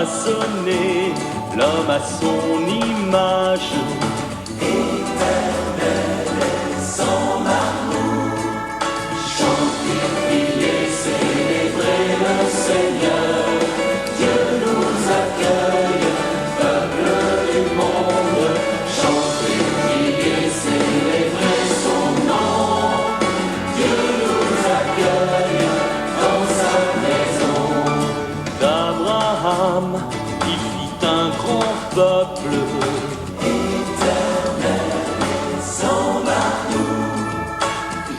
façonné l'homme à son image. Éternel est son amour, chantez, priez, célébrez le Seigneur. Dieu nous accueille, peuple du monde, chantez, priez, célébrez son nom. Dieu nous accueille dans sa maison. D'Abraham, il fit un grand peuple. Éternel est son amour,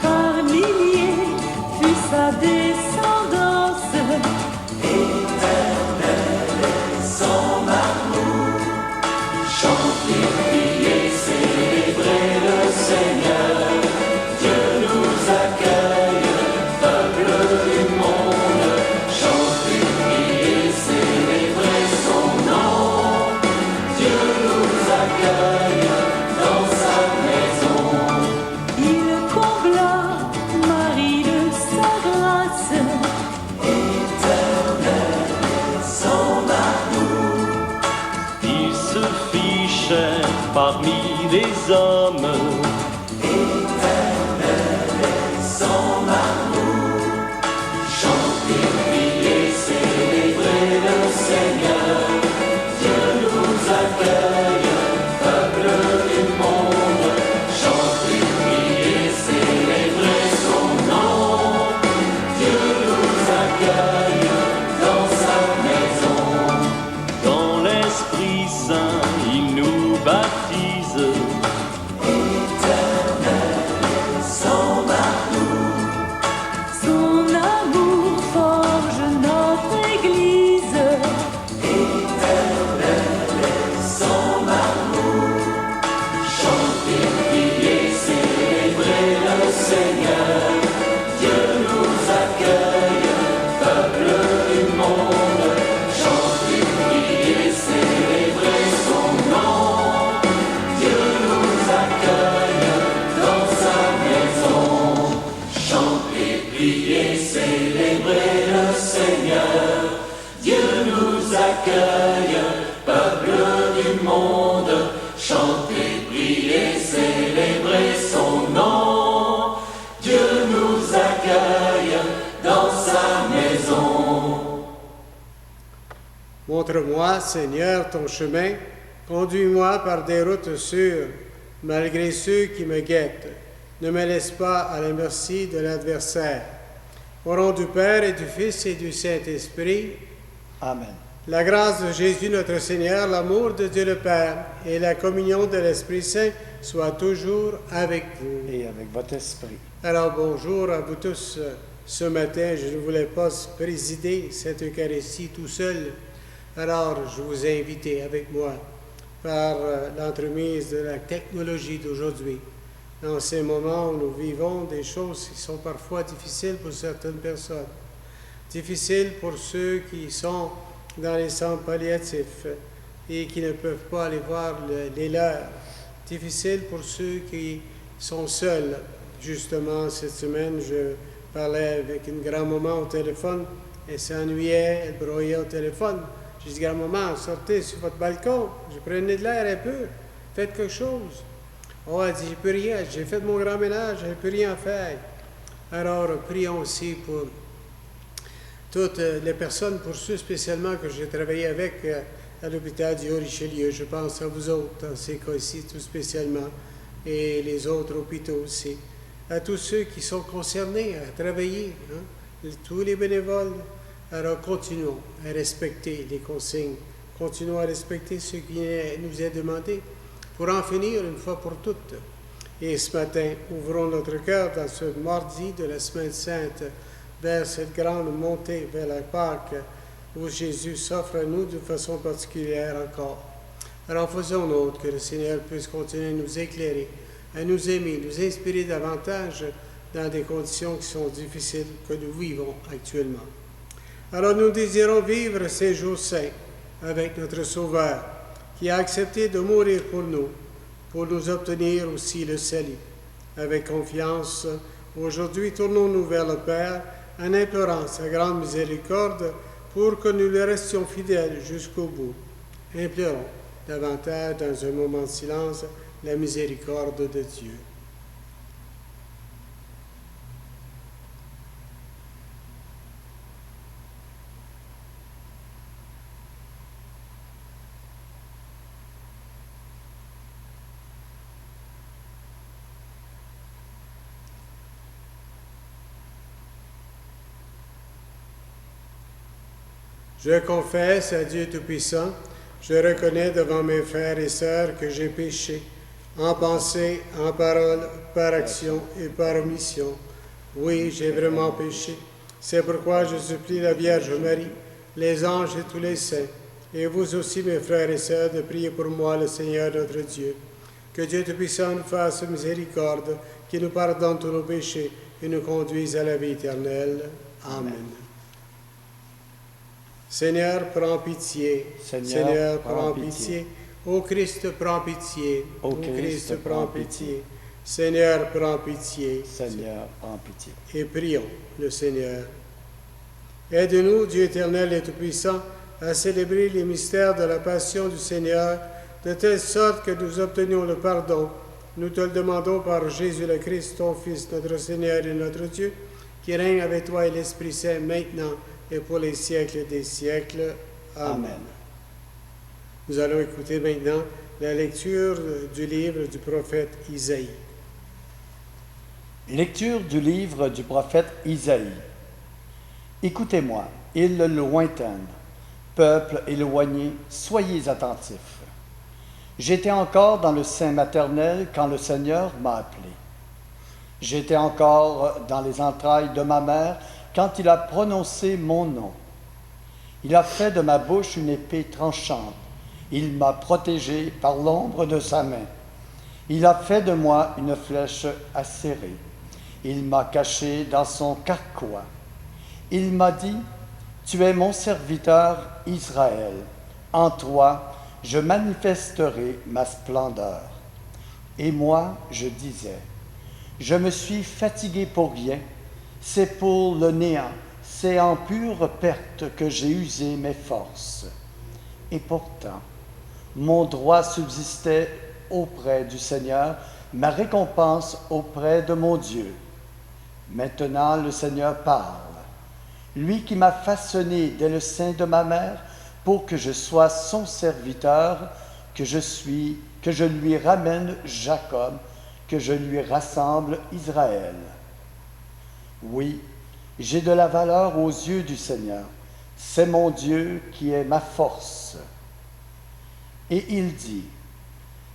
Par milliers fut sa descendance. éternel est son amour. Chantez, priez, célébrez le Seigneur. Dieu nous accueille, peuple du monde. Chantez, priez, célébrez son nom. Dieu nous accueille dans sa maison. Il combla Marie de sa grâce. Éternel est son amour, Il se fit chair parmi les hommes. éternel est son amour. Chantez, priez, célébrez le Seigneur. Dieu nous accueille, peuple du monde. Chantez, priez, célébrez son nom. Dieu nous accueille dans sa maison. Dans l'Esprit Saint, il nous baptise. Éternel est son amour, Son amour forge notre Église. éternel est son amour. Chantez, priez, célébrez le Seigneur. Dieu nous accueille, peuple du monde. Chantez, priez, célébrez son nom. Dieu nous accueille dans sa maison. Chantez, priez, célébrez le Seigneur. Dieu nous accueille, peuple du monde. Chantez, priez, célébrez son nom. Dieu nous accueille dans sa maison. Montre-moi, Seigneur, ton chemin, conduis-moi par des routes sûres, malgré ceux qui me guettent. Ne me laisse pas à la merci de l'adversaire. Au nom du Père et du Fils et du Saint-Esprit, Amen. la grâce de Jésus notre Seigneur, l'amour de Dieu le Père et la communion de l'Esprit Saint soient toujours avec vous. Et avec votre esprit. Alors bonjour à vous tous. Ce matin, je ne voulais pas présider cette Eucharistie tout seul. Alors, je vous ai invité avec moi par l'entremise de la technologie d'aujourd'hui. Dans ces moments où nous vivons des choses qui sont parfois difficiles pour certaines personnes, difficiles pour ceux qui sont dans les centres palliatifs et qui ne peuvent pas aller voir les leurs, difficiles pour ceux qui sont seuls. Justement, cette semaine, je parlais avec une grand-maman au téléphone, elle s'ennuyait, elle broyait au téléphone. J'ai dit, grand-maman, sortez sur votre balcon, je prenais de l'air un peu, faites quelque chose. Oh, elle dit, je peux rien, j'ai fait mon grand ménage, je ne peux rien faire. Alors, prions aussi pour toutes les personnes, pour ceux spécialement que j'ai travaillé avec à l'hôpital du Haut-Richelieu. Je pense à vous autres, dans ces cas-ci, tout spécialement, et les autres hôpitaux aussi. À tous ceux qui sont concernés à travailler, tous les bénévoles. Alors continuons à respecter les consignes, continuons à respecter ce qui nous est demandé pour en finir une fois pour toutes. Et ce matin, ouvrons notre cœur dans ce mardi de la Semaine Sainte vers cette grande montée vers la Pâque où Jésus s'offre à nous de façon particulière encore. Alors faisons nôtre que le Seigneur puisse continuer à nous éclairer, à nous aimer, nous inspirer davantage dans des conditions qui sont difficiles que nous vivons actuellement. Alors nous désirons vivre ces jours saints avec notre Sauveur, qui a accepté de mourir pour nous obtenir aussi le salut. Avec confiance, aujourd'hui tournons-nous vers le Père en implorant sa grande miséricorde pour que nous le restions fidèles jusqu'au bout. Implorons davantage dans un moment de silence la miséricorde de Dieu. Je confesse à Dieu Tout-Puissant, je reconnais devant mes frères et sœurs que j'ai péché, en pensée, en parole, par action et par omission. Oui, j'ai vraiment péché. C'est pourquoi je supplie la Vierge Marie, les anges et tous les saints, et vous aussi, mes frères et sœurs, de prier pour moi, le Seigneur notre Dieu. Que Dieu Tout-Puissant nous fasse miséricorde, qu'il nous pardonne tous nos péchés et nous conduise à la vie éternelle. Amen. Seigneur, prends pitié. Seigneur, prends pitié. Ô Christ, prends pitié. Ô Christ, prends pitié. Seigneur, prends pitié. Seigneur, prends pitié. Et prions le Seigneur. Aide-nous, Dieu éternel et tout-puissant, à célébrer les mystères de la passion du Seigneur, de telle sorte que nous obtenions le pardon. Nous te le demandons par Jésus le Christ, ton Fils, notre Seigneur et notre Dieu, qui règne avec toi et l'Esprit Saint maintenant et pour les siècles des siècles. Amen. Nous allons écouter maintenant la lecture du livre du prophète Isaïe. Lecture du livre du prophète Isaïe. Écoutez-moi, îles lointaines, peuple éloigné, soyez attentifs. J'étais encore dans le sein maternel quand le Seigneur m'a appelé. J'étais encore dans les entrailles de ma mère quand il a prononcé mon nom. Il a fait de ma bouche une épée tranchante. Il m'a protégé par l'ombre de sa main. Il a fait de moi une flèche acérée. Il m'a caché dans son carquois. Il m'a dit, « Tu es mon serviteur Israël. En toi, je manifesterai ma splendeur. » Et moi, je disais, « Je me suis fatigué pour rien. C'est pour le néant, c'est en pure perte que j'ai usé mes forces. » Et pourtant, mon droit subsistait auprès du Seigneur, ma récompense auprès de mon Dieu. Maintenant, le Seigneur parle. Lui qui m'a façonné dès le sein de ma mère pour que je sois son serviteur, que je lui ramène Jacob, que je lui rassemble Israël. Oui, j'ai de la valeur aux yeux du Seigneur. C'est mon Dieu qui est ma force. Et il dit,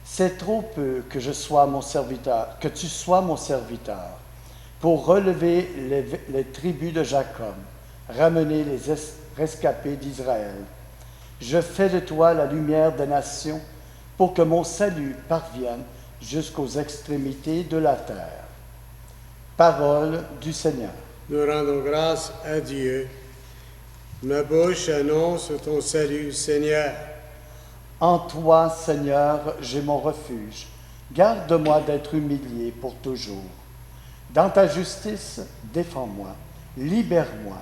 c'est trop peu que je sois mon serviteur, que tu sois mon serviteur, pour relever les tribus de Jacob, ramener les rescapés d'Israël. Je fais de toi la lumière des nations, pour que mon salut parvienne jusqu'aux extrémités de la terre. Parole du Seigneur. Nous rendons grâce à Dieu. Ma bouche annonce ton salut, Seigneur. En toi, Seigneur, j'ai mon refuge. Garde-moi d'être humilié pour toujours. Dans ta justice, défends-moi, libère-moi.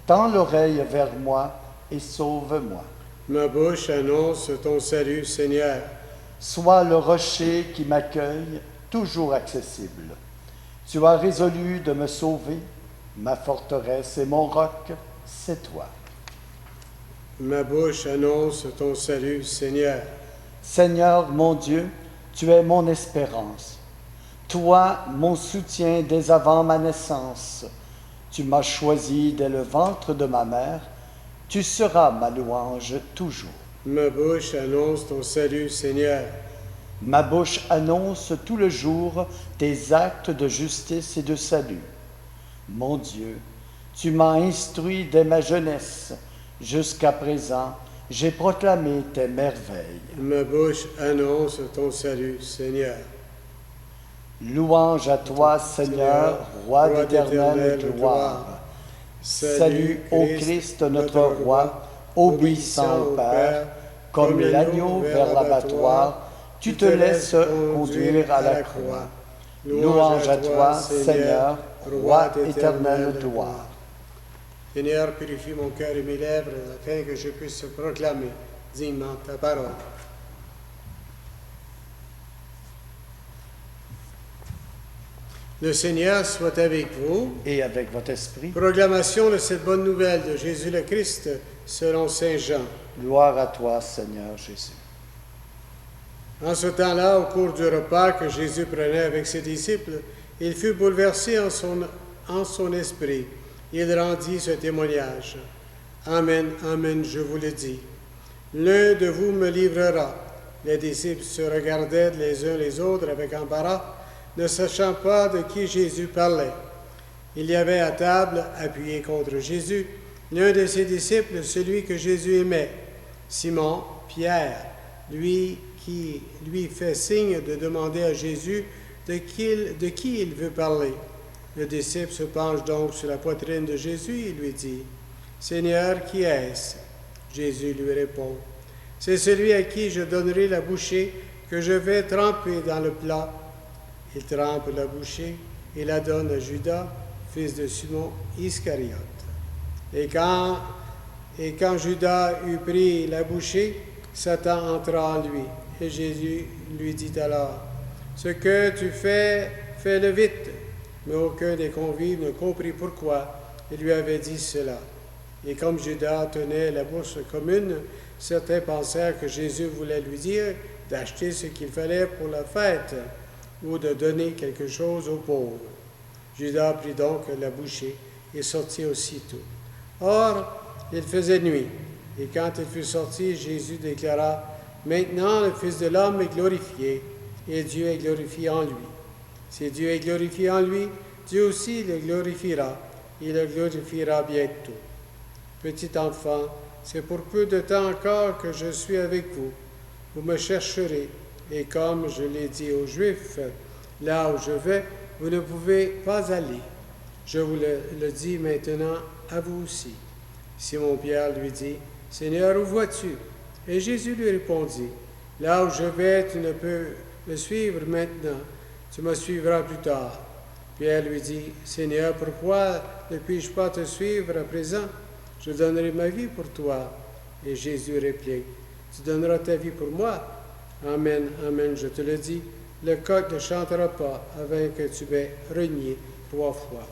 Tends l'oreille vers moi et sauve-moi. Ma bouche annonce ton salut, Seigneur. Sois le rocher qui m'accueille, toujours accessible. Tu as résolu de me sauver. Ma forteresse et mon roc, c'est toi. Ma bouche annonce ton salut, Seigneur. Seigneur mon Dieu, tu es mon espérance. Toi, mon soutien dès avant ma naissance. Tu m'as choisi dès le ventre de ma mère. Tu seras ma louange toujours. Ma bouche annonce ton salut, Seigneur. Ma bouche annonce tout le jour tes actes de justice et de salut. Mon Dieu, tu m'as instruit dès ma jeunesse. Jusqu'à présent, j'ai proclamé tes merveilles. Ma bouche annonce ton salut, Seigneur. Louange à toi, Seigneur, roi d'éternelle gloire. Salut au Christ, notre roi, obéissant au Père, comme l'agneau vers l'abattoir, tu te laisses conduire à la croix. Louange à toi, Seigneur, roi d'éternelle gloire. Seigneur, purifie mon cœur et mes lèvres afin que je puisse proclamer dignement ta parole. Le Seigneur soit avec vous. Et avec votre esprit, Proclamation de cette bonne nouvelle de Jésus le Christ selon Saint Jean. gloire à toi, Seigneur Jésus. En ce temps-là, au cours du repas que Jésus prenait avec ses disciples, il fut bouleversé en son esprit. Il rendit ce témoignage. Amen, amen, je vous le dis. L'un de vous me livrera. Les disciples se regardaient les uns les autres avec embarras, ne sachant pas de qui Jésus parlait. Il y avait à table, appuyé contre Jésus, l'un de ses disciples, celui que Jésus aimait, Simon, Pierre, lui qui lui fait signe de demander à Jésus de qui il veut parler. Le disciple se penche donc sur la poitrine de Jésus et lui dit, « Seigneur, qui est-ce » Jésus lui répond, « C'est celui à qui je donnerai la bouchée que je vais tremper dans le plat. » Il trempe la bouchée et la donne à Judas, fils de Simon Iscariote. Et quand Judas eut pris la bouchée, Satan entra en lui. Et Jésus lui dit alors, « Ce que tu fais, fais-le vite. » Mais aucun des convives ne comprit pourquoi il lui avait dit cela. Et comme Judas tenait la bourse commune, certains pensèrent que Jésus voulait lui dire d'acheter ce qu'il fallait pour la fête ou de donner quelque chose aux pauvres. Judas prit donc la bouchée et sortit aussitôt. Or, il faisait nuit, et quand il fut sorti, Jésus déclara, « Maintenant le Fils de l'homme est glorifié, et Dieu est glorifié en lui. Si Dieu est glorifié en lui, Dieu aussi le glorifiera, il le glorifiera bientôt. Petit enfant, c'est pour peu de temps encore que je suis avec vous. Vous me chercherez, et comme je l'ai dit aux Juifs, là où je vais, vous ne pouvez pas aller. Je vous le dis maintenant à vous aussi. » Simon-Pierre lui dit, « Seigneur, où vas-tu » Et Jésus lui répondit, « Là où je vais, tu ne peux me suivre maintenant, tu me suivras plus tard. » Pierre lui dit, « Seigneur, pourquoi ne puis-je pas te suivre à présent? Je donnerai ma vie pour toi. » Et Jésus réplique, « Tu donneras ta vie pour moi? Amen, amen, je te le dis, le coq ne chantera pas avant que tu m'aies renié 3 fois. »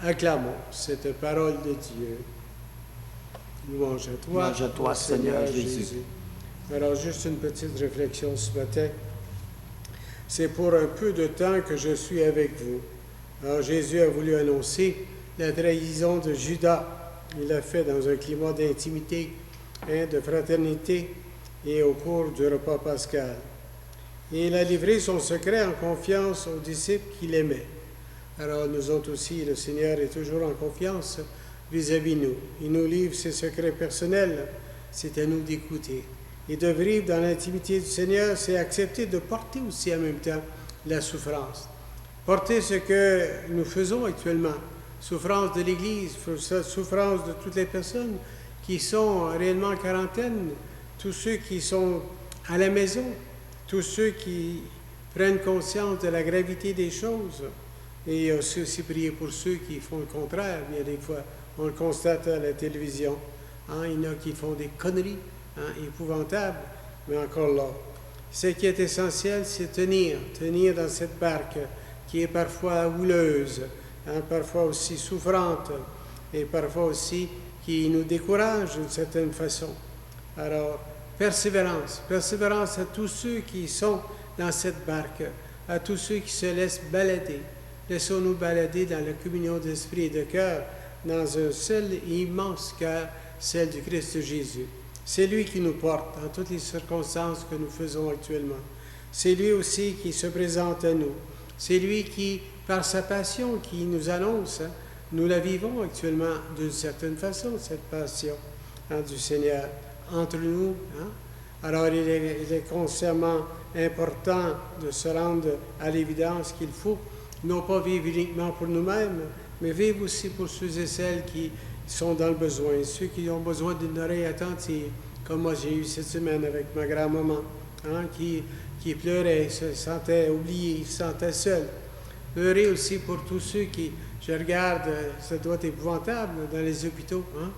Acclamons cette parole de Dieu. Louange à toi, Seigneur Jésus. Alors, juste une petite réflexion ce matin. C'est pour un peu de temps que je suis avec vous. Alors, Jésus a voulu annoncer la trahison de Judas. Il l'a fait dans un climat d'intimité, de fraternité et au cours du repas pascal. Et il a livré son secret en confiance aux disciples qu'il aimait. Alors, nous autres aussi, le Seigneur est toujours en confiance vis-à-vis nous. Il nous livre ses secrets personnels. C'est à nous d'écouter. Et de vivre dans l'intimité du Seigneur, c'est accepter de porter aussi en même temps la souffrance. Porter ce que nous faisons actuellement. Souffrance de l'Église, souffrance de toutes les personnes qui sont réellement en quarantaine, tous ceux qui sont à la maison, tous ceux qui prennent conscience de la gravité des choses. Et aussi prier pour ceux qui font le contraire. Bien des fois, on le constate à la télévision. Il y en a qui font des conneries épouvantables, mais encore là. Ce qui est essentiel, c'est tenir dans cette barque qui est parfois houleuse, parfois aussi souffrante, et parfois aussi qui nous décourage d'une certaine façon. Alors, persévérance à tous ceux qui sont dans cette barque, à tous ceux qui se laissent balader. Laissons-nous balader dans la communion d'esprit et de cœur, dans un seul et immense cœur, celle du Christ Jésus. C'est lui qui nous porte dans toutes les circonstances que nous faisons actuellement. C'est lui aussi qui se présente à nous. C'est lui qui, par sa passion, qui nous annonce, nous la vivons actuellement d'une certaine façon, cette passion du Seigneur entre nous. Alors il est consciemment important de se rendre à l'évidence qu'il faut non pas vivre uniquement pour nous-mêmes, mais vivre aussi pour ceux et celles qui sont dans le besoin, ceux qui ont besoin d'une oreille attentive, comme moi j'ai eu cette semaine avec ma grand-maman, qui pleurait, se sentait oubliée, se sentait seule. Pleurer aussi pour tous ceux qui, je regarde, ça doit être épouvantable dans les hôpitaux. Hein?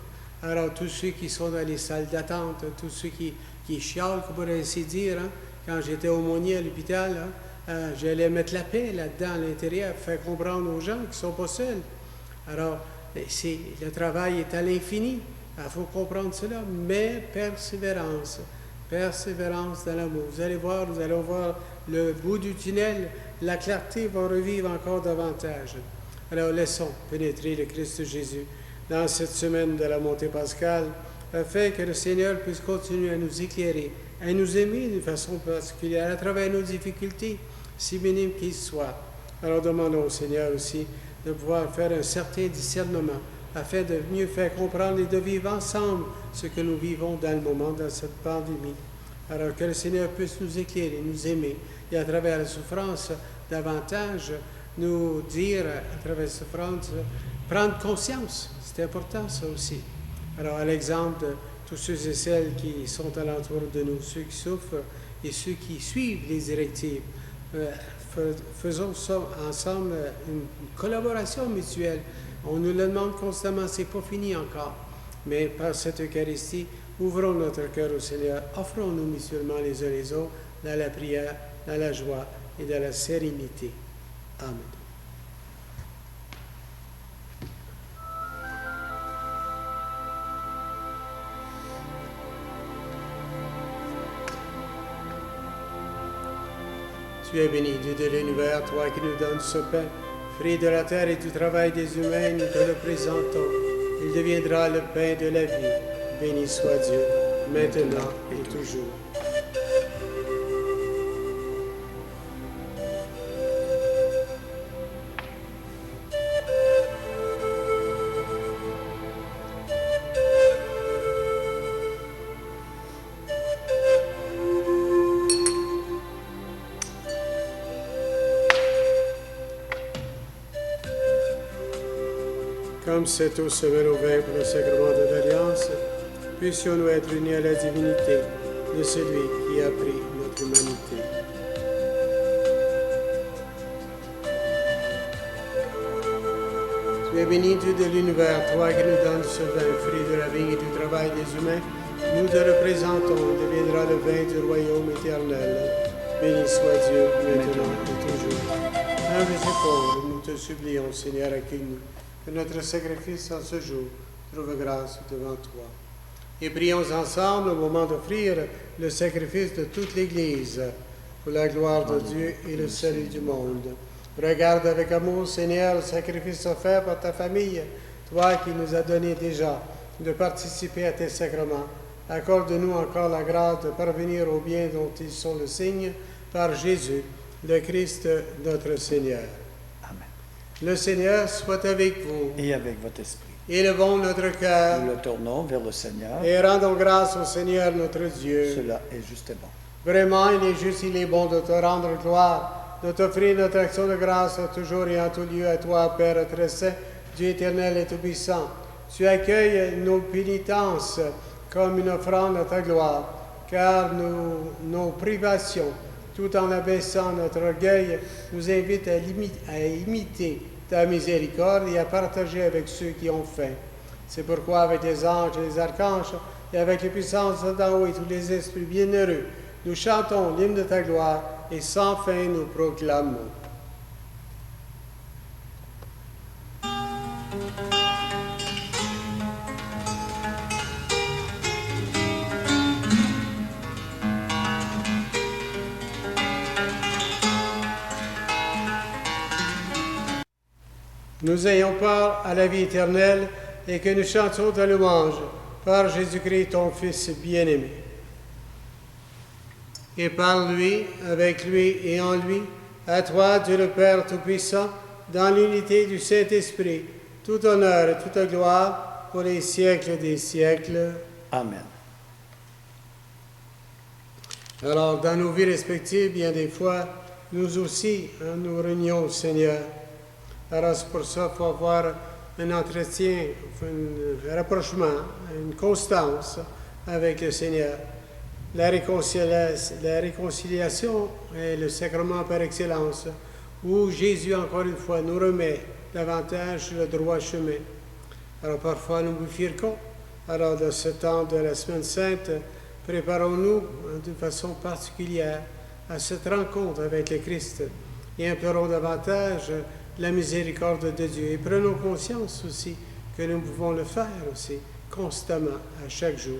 Alors, tous ceux qui sont dans les salles d'attente, tous ceux qui chialent, comme on pourrait ainsi dire. Hein? Quand j'étais aumônier à l'hôpital, hein, j'allais mettre la paix là-dedans, à l'intérieur, faire comprendre aux gens qu'ils ne sont pas seuls. Alors, le travail est à l'infini. Il faut comprendre cela, mais persévérance. Persévérance dans l'amour. Vous allez voir le bout du tunnel, la clarté va revivre encore davantage. Alors laissons pénétrer le Christ Jésus dans cette semaine de la montée pascale, afin que le Seigneur puisse continuer à nous éclairer, à nous aimer d'une façon particulière à travers nos difficultés, si minimes qu'ils soient. Alors demandons au Seigneur aussi de pouvoir faire un certain discernement, afin de mieux faire comprendre et de vivre ensemble ce que nous vivons dans le moment, dans cette pandémie. Alors que le Seigneur puisse nous éclairer, nous aimer, et à travers la souffrance, davantage nous dire, à travers la souffrance, prendre conscience. C'est important, ça aussi. Alors, à l'exemple de tous ceux et celles qui sont alentour de nous, ceux qui souffrent et ceux qui suivent les directives, faisons ça ensemble, une collaboration mutuelle. On nous le demande constamment, c'est pas fini encore. Mais par cette Eucharistie, ouvrons notre cœur au Seigneur, offrons-nous mutuellement les uns les autres dans la prière, dans la joie et dans la sérénité. Amen. Tu es béni, Dieu de l'univers, toi qui nous donnes ce pain, fruit de la terre et du travail des humains, nous te le présentons. Il deviendra le pain de la vie. Béni soit Dieu, maintenant et toujours. Comme cette eau se mêle au vin pour le sacrement de l'Alliance, puissions-nous être unis à la divinité de celui qui a pris notre humanité. Tu es béni, Dieu de l'univers, toi qui nous donnes ce vin, fruit de la vigne et du travail des humains, nous te représentons, il deviendra le vin du royaume éternel. Béni soit Dieu, maintenant et toujours. Humbles et pauvres, nous te supplions, Seigneur, accueille-nous. Que notre sacrifice en ce jour trouve grâce devant toi. Et prions ensemble au moment d'offrir le sacrifice de toute l'Église pour la gloire de Dieu et le salut du monde. Regarde avec amour, Seigneur, le sacrifice offert par ta famille, toi qui nous as donné déjà de participer à tes sacrements. Accorde-nous encore la grâce de parvenir au bien dont ils sont le signe par Jésus, le Christ notre Seigneur. Le Seigneur soit avec vous. Et avec votre esprit. Élevons notre cœur. Nous le tournons vers le Seigneur. Et rendons grâce au Seigneur notre Dieu. Cela est juste et bon. Vraiment, il est juste, il est bon de te rendre gloire, de t'offrir notre action de grâce toujours et en tout lieu à toi, Père très saint, Dieu éternel et tout-puissant. Tu accueilles nos pénitences comme une offrande à ta gloire, car nos privations, tout en abaissant notre orgueil, nous invitent à imiter ta miséricorde et à partager avec ceux qui ont faim. C'est pourquoi avec les anges et les archanges, et avec les puissances d'en haut et tous les esprits bienheureux, nous chantons l'hymne de ta gloire et sans fin nous proclamons. Nous ayons part à la vie éternelle et que nous chantions ta louange par Jésus-Christ, ton Fils bien-aimé. Et par lui, avec lui et en lui, à toi, Dieu le Père Tout-Puissant, dans l'unité du Saint-Esprit, tout honneur et toute gloire pour les siècles des siècles. Amen. Alors, dans nos vies respectives, bien des fois, nous aussi, nous réunions au Seigneur. Alors, c'est pour ça qu'il faut avoir un entretien, un rapprochement, une constance avec le Seigneur. La réconciliation est le sacrement par excellence, où Jésus, encore une fois, nous remet davantage sur le droit chemin. Alors parfois nous bifurquons. Alors dans ce temps de la Semaine Sainte, préparons-nous d'une façon particulière à cette rencontre avec le Christ et implorons davantage la miséricorde de Dieu. Et prenons conscience aussi que nous pouvons le faire aussi constamment, à chaque jour.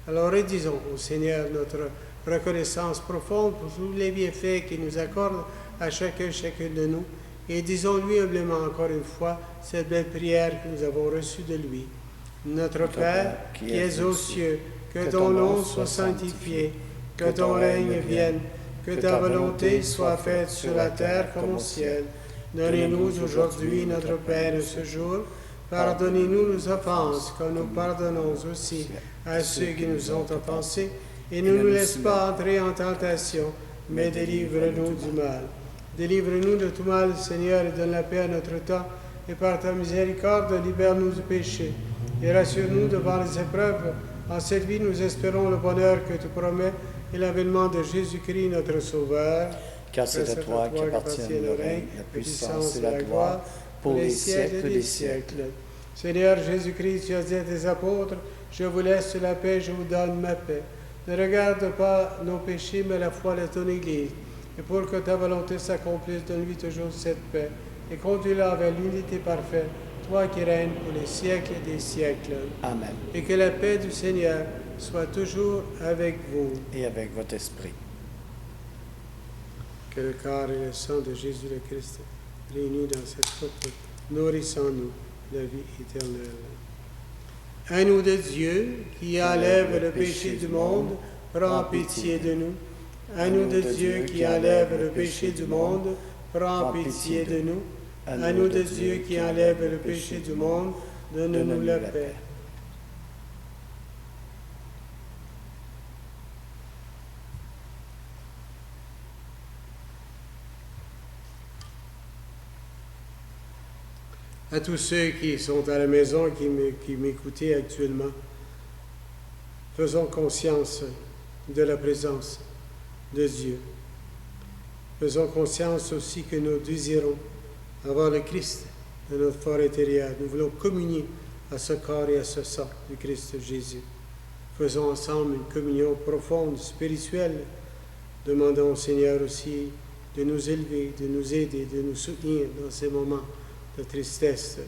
Alors redisons au Seigneur notre reconnaissance profonde pour tous les bienfaits qu'il nous accorde à chacun de nous. Et disons-lui humblement encore une fois cette belle prière que nous avons reçue de lui. Notre Père, qui es aux cieux, que ton nom soit sanctifié, que ton règne vienne, que ta volonté soit faite sur la terre comme au ciel. Donnez-nous aujourd'hui notre pain de ce jour. Pardonnez-nous nos offenses, comme nous pardonnons aussi à ceux qui nous ont offensés. Et ne nous laisse pas entrer en tentation, mais délivre-nous du mal. Délivre-nous de tout mal, Seigneur, et donne la paix à notre temps. Et par ta miséricorde, libère-nous du péché. Et rassure-nous devant les épreuves. En cette vie, nous espérons le bonheur que tu promets et l'avènement de Jésus-Christ, notre Sauveur. Car c'est à toi qu'appartient le règne, la puissance et la gloire, pour les siècles des siècles. Seigneur Jésus-Christ, tu as dit à tes apôtres, je vous laisse la paix, je vous donne ma paix. Ne regarde pas nos péchés, mais la foi de ton Église. Et pour que ta volonté s'accomplisse, donne-lui toujours cette paix. Et conduis-la vers l'unité parfaite, toi qui règnes pour les siècles des siècles. Amen. Et que la paix du Seigneur soit toujours avec vous. Et avec votre esprit. Que le corps et le sang de Jésus le Christ, réunis dans cette coupe, nourrissent en nous la vie éternelle. À nous de Dieu, qui enlève le péché du monde, prends pitié de nous. À nous de Dieu, qui enlève le péché du monde, prends pitié de nous. À nous de Dieu, qui enlève le péché du monde, donne-nous la paix. À tous ceux qui sont à la maison, qui m'écoutaient actuellement, faisons conscience de la présence de Dieu. Faisons conscience aussi que nous désirons avoir le Christ dans notre fort intérieur. Nous voulons communier à ce corps et à ce sang du Christ Jésus. Faisons ensemble une communion profonde, spirituelle. Demandons au Seigneur aussi de nous élever, de nous aider, de nous soutenir dans ces moments de tristesse.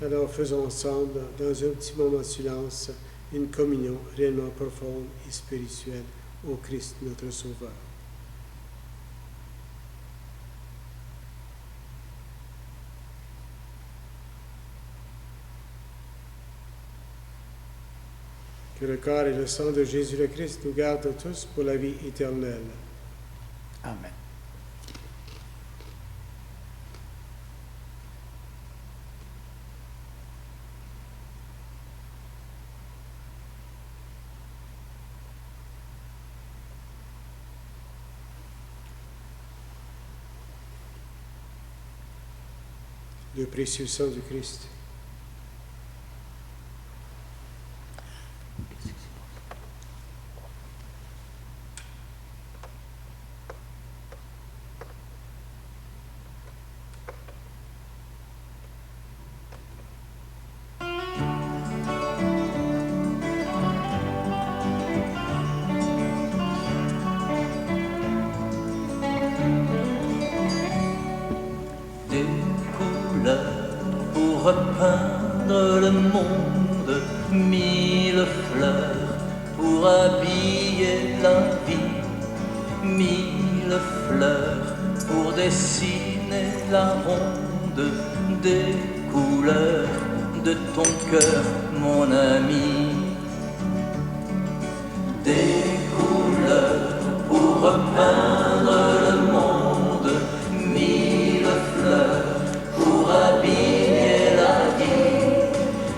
Alors faisons ensemble, dans un petit moment de silence, une communion réellement profonde et spirituelle au Christ notre Sauveur. Que le corps et le sang de Jésus le Christ nous gardent tous pour la vie éternelle. Amen. Le précieux sang du Christ. Repeindre le monde, mille fleurs pour habiller la vie, mille fleurs pour dessiner la ronde des couleurs de ton cœur, mon ami. Des couleurs pour repeindre le monde, mille fleurs pour habiller la vie,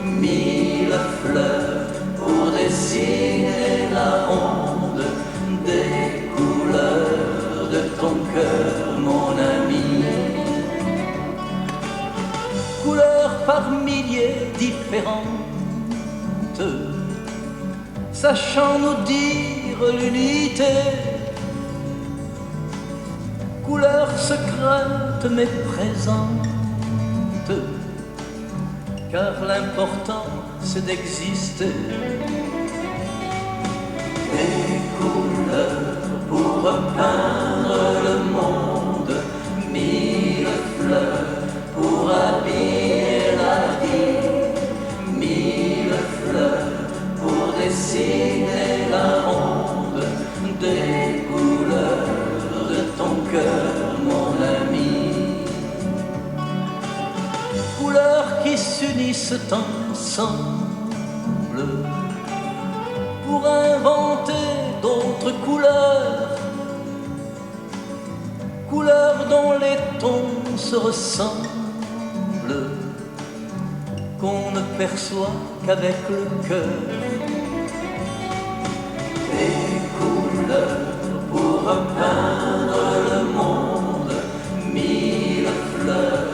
mille fleurs pour dessiner la ronde des couleurs de ton cœur, mon ami. Couleurs par milliers différentes, sachant nous dire l'unité. couleur secrète mais présente, car l'important c'est d'exister. Des couleurs pour repeindre le monde, mille fleurs pour habiller la vie, mille fleurs pour dessiner la ronde, des couleurs de ton cœur, mon ami. Couleurs qui s'unissent ensemble pour inventer d'autres couleurs, couleurs dont les tons se ressemblent, qu'on ne perçoit qu'avec le cœur. Des couleurs pour repeindre le monde, mille fleurs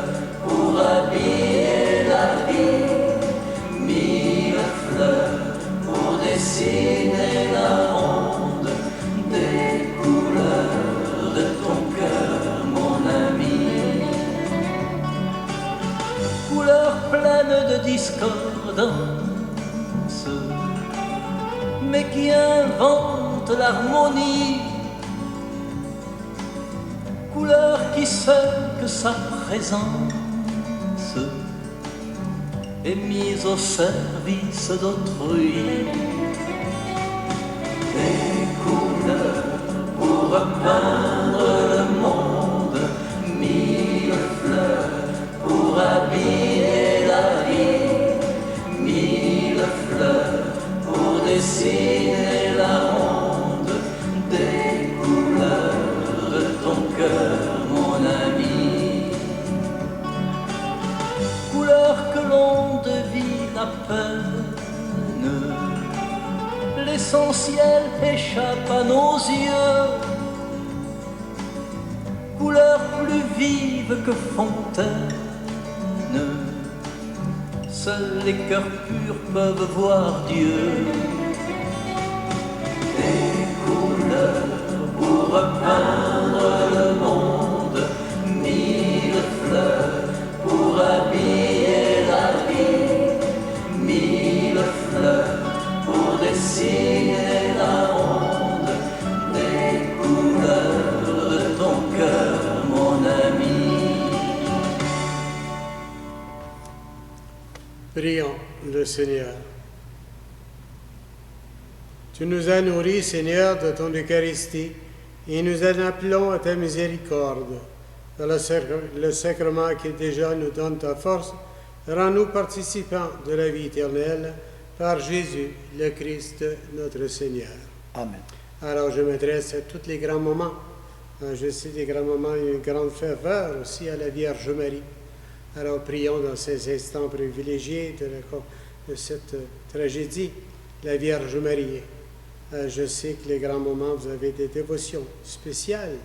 pour habiller la vie, mille fleurs pour dessiner la ronde, des couleurs de ton cœur, mon ami. Couleurs pleines de discordance, mais qui inventent l'harmonie. Couleur qui sait que sa présence est mise au service d'autrui. Des couleurs pour repeindre le monde, mille fleurs pour habiller la vie, mille fleurs pour dessiner la ronde, des couleurs de ton cœur, mon ami. Couleurs que l'on devine à peine, l'essentiel échappe à nos yeux. Couleurs plus vives que fontaine, seuls les cœurs purs peuvent voir Dieu. Des couleurs pour repeindre le monde, mille fleurs pour habiller la vie, mille fleurs pour dessiner la ronde, des couleurs de ton cœur, mon ami. Prions le Seigneur. Tu nous as nourris, Seigneur, de ton Eucharistie, et nous en appelons à ta miséricorde. Par le sacrement qui déjà nous donne ta force, rends-nous participants de la vie éternelle, par Jésus, le Christ, notre Seigneur. Amen. Alors je m'adresse à tous les grands moments. Je sais des grands moments, il y a une grande ferveur aussi à la Vierge Marie. Alors prions dans ces instants privilégiés de cette tragédie, la Vierge Marie. Je sais que les grands moments, vous avez des dévotions spéciales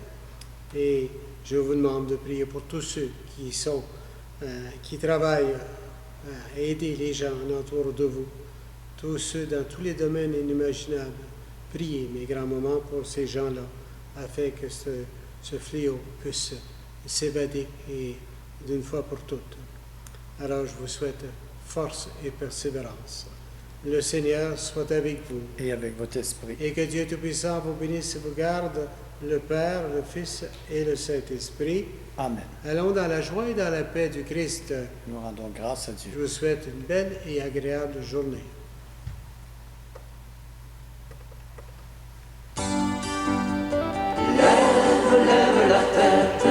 et je vous demande de prier pour tous ceux qui travaillent à aider les gens autour de vous, tous ceux dans tous les domaines inimaginables. Priez, mes grands moments, pour ces gens-là, afin que ce fléau puisse s'évader et d'une fois pour toutes. Alors je vous souhaite force et persévérance. Le Seigneur soit avec vous. Et avec votre esprit. Et que Dieu Tout-Puissant vous bénisse et vous garde, le Père, le Fils et le Saint-Esprit. Amen. Allons dans la joie et dans la paix du Christ. Nous rendons grâce à Dieu. Je vous souhaite une belle et agréable journée. Lève la tête,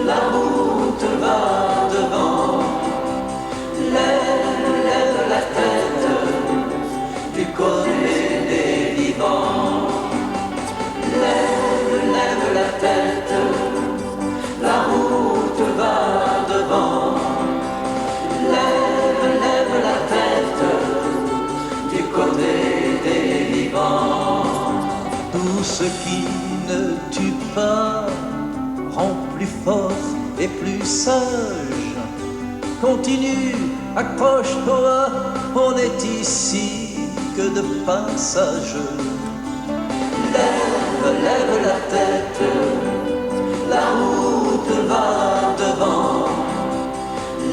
la route va devant. Lève la tête, du côté des vivants. Lève la tête, la route va devant. Lève la tête, du côté des vivants. Tout ce qui ne tue pas rend plus fort et plus sage. Continue, accroche-toi, on est ici que de passage. Lève la tête, la route va devant.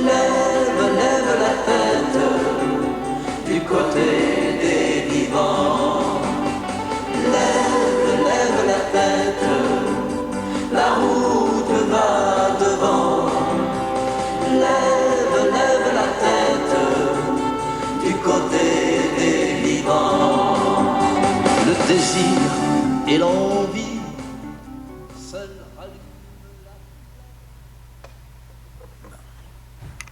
Lève, lève la tête du côté des vivants. Lève, lève la tête, la route va devant. Lève, lève la tête du côté des vivants. Le désir et l'envie